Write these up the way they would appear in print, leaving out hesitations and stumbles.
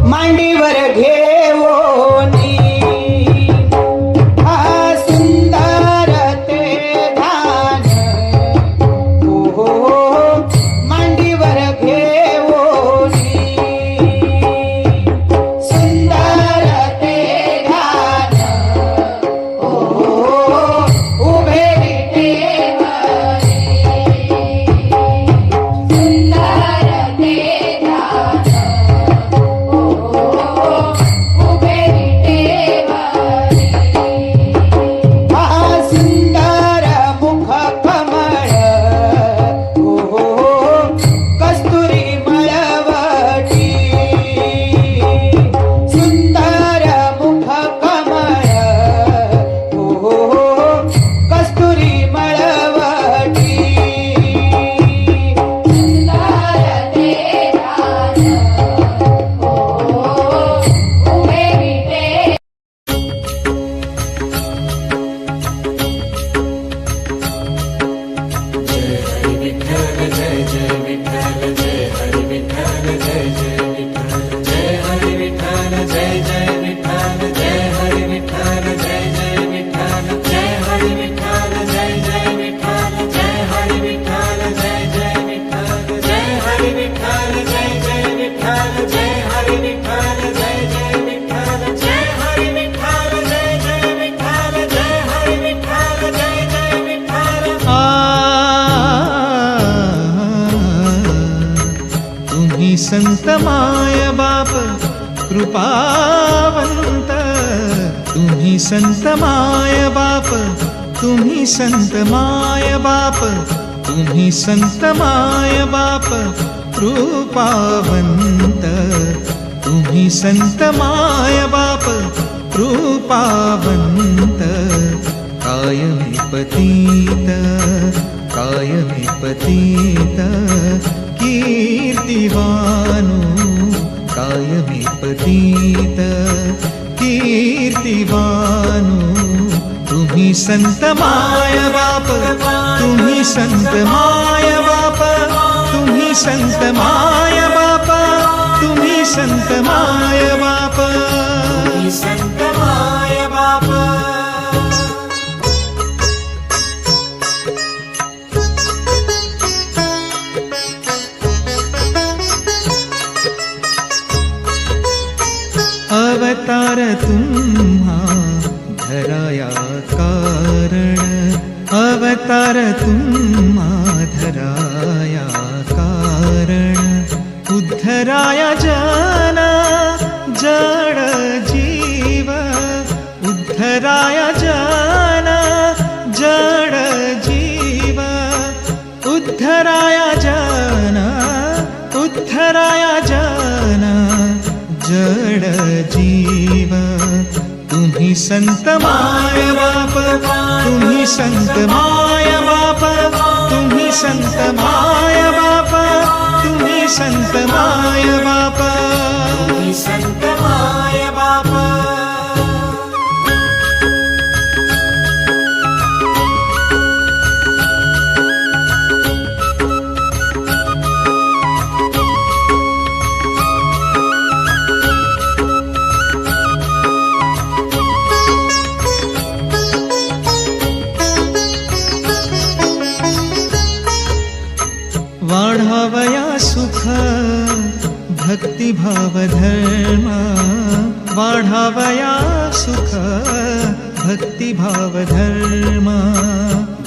मांडीवर घेऊनी हा सुंदर ते ध्यान हो मांडीवर घेऊनी सुंदर ते ध्यान हो उभे विटेवरी सुंदर ते ध्यान उभे विटेवरी सुंदर मुख कमळ हो कस्तुरी मळवटी सुंदर मुख कमळ हो कस्तुरी मळवटी सुंदर ते ध्यान हो उभे विटे तुम्ही संत माय बाप कृपावंत तुम्ही संत माय बाप तुम्ही संत माय बाप तुम्ही संत माय बाप कृपावंत तुम्ही संत माय बाप कृपावंत कायमी पतित कीर्तिवानो कायमी पतित कीर्तिवानो तुम्ही संत माय बाप तुम्ही संत माय बाप तुम्ही संत माय बाप तुम्ही संत माय बाप तुम्ही संत माय बाप अवतार तुम्हा धराया कारण अवतार तुम्हा धराया कारण उद्धराया जन जड जीव उद्धराया जन जड जीव उद्धराया जन जड जीव तुम्ही संत माय बाप तुम्ही संत माय बाप तुम्ही संत माय बाप तुम्ही संत माय बाप तुम्ही संत माय बाप वाढावया सुख भक्तिभाव धर्म वाढावया सुख भक्तिभाव धर्म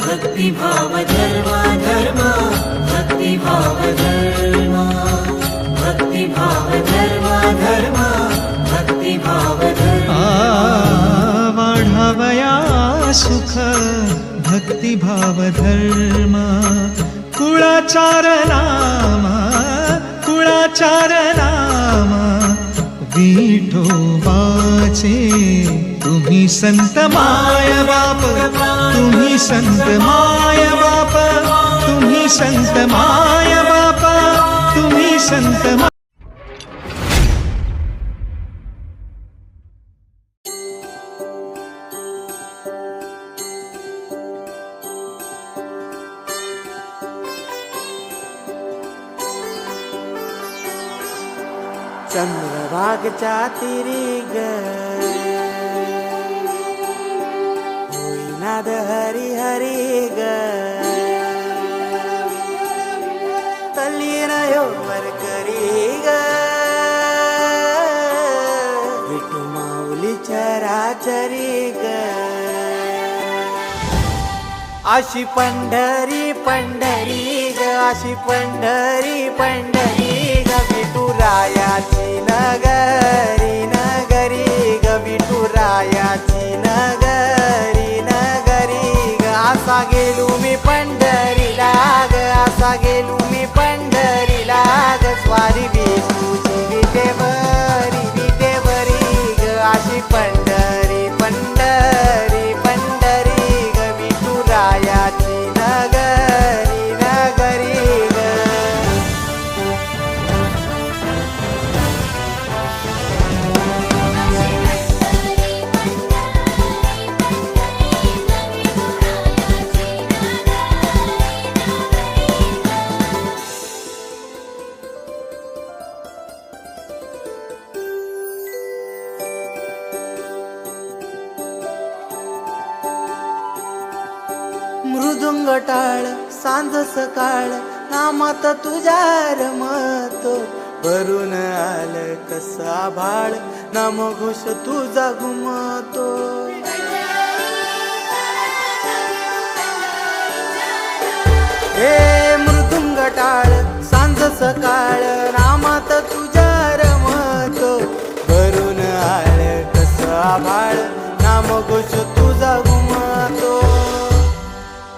भक्तिभाव धर्म धर्म भक्तिभाव धर्म भक्तिभाव धर्म धर्म भक्तिभाव धर्म वाढावया सुख भक्तिभाव धर्म कुळाचार नाम विठोबाचे तुम्ही संत माय बाप तुम्ही संत माय बाप तुम्ही संत माय बाप तुम्ही संत चंद्रभागच्या तिरी ग होईनाद हरी हरी ग तल्लीन यो वरकरी ग विठू माऊली चराचरी ग अशी पंढरी पंढरी ग अशी पंढरी पंढरी ग विठुरायाची नगरी नगरी ग विठुरायाची नगरी नगरी ग असा गेलो मी पंढरीला ग असा गेलो मी पंढरीला ग स्वारी विठूची विटेवरी ग अशी पंढरी पंढरी पंढरी ग विठुरायाची नगरी नगरी ग मृदुंग टाळ सांज सकाळ नामात तुझ्या रमतो भरून आलं कसा भाळ नाम घोष तुझा घुमतो हे मृदुंग टाळ सांज सकाळ नामात तुझ्या रमतो भरून आलं कसा भाळ नाम घोष तुझा घुमतो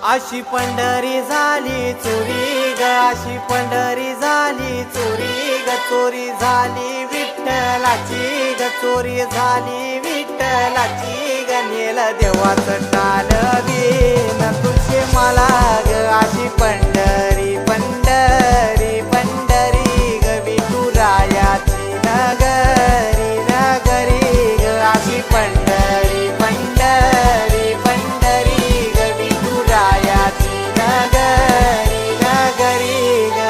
अशी पंढरी झाली चोरी ग अशी पंढरी झाली चोरी ग चोरी झाली विठ्ठलाची ग चोरी झाली विठ्ठलाची ग नेल देवाचं टाल बिन तुझे मला ग अशी पंढरी पंढरी पंढरी ग विठुरायाची नगरी नगरी ग अशी पंढरी पंढरी पंढरी ग विठुरायाची नगरी नगरी ग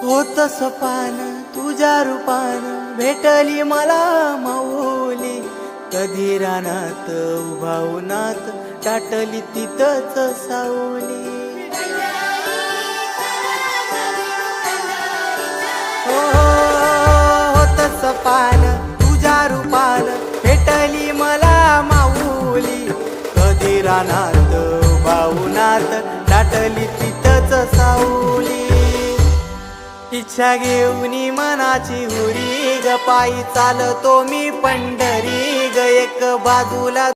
होत सपान तुझ्या रूपान भेटली मला माऊली कधी रानात उभा उन्हात टाटली तिथंच सावली हो होत सपान तुझ्या रूपान भेटली मला माऊली कधी रानात उभा उन्हात टाटली तिथंच सावली इच्छा घेऊन मनाची हुरी ग पायी चालतो मी पंढरी ग एक बाजूला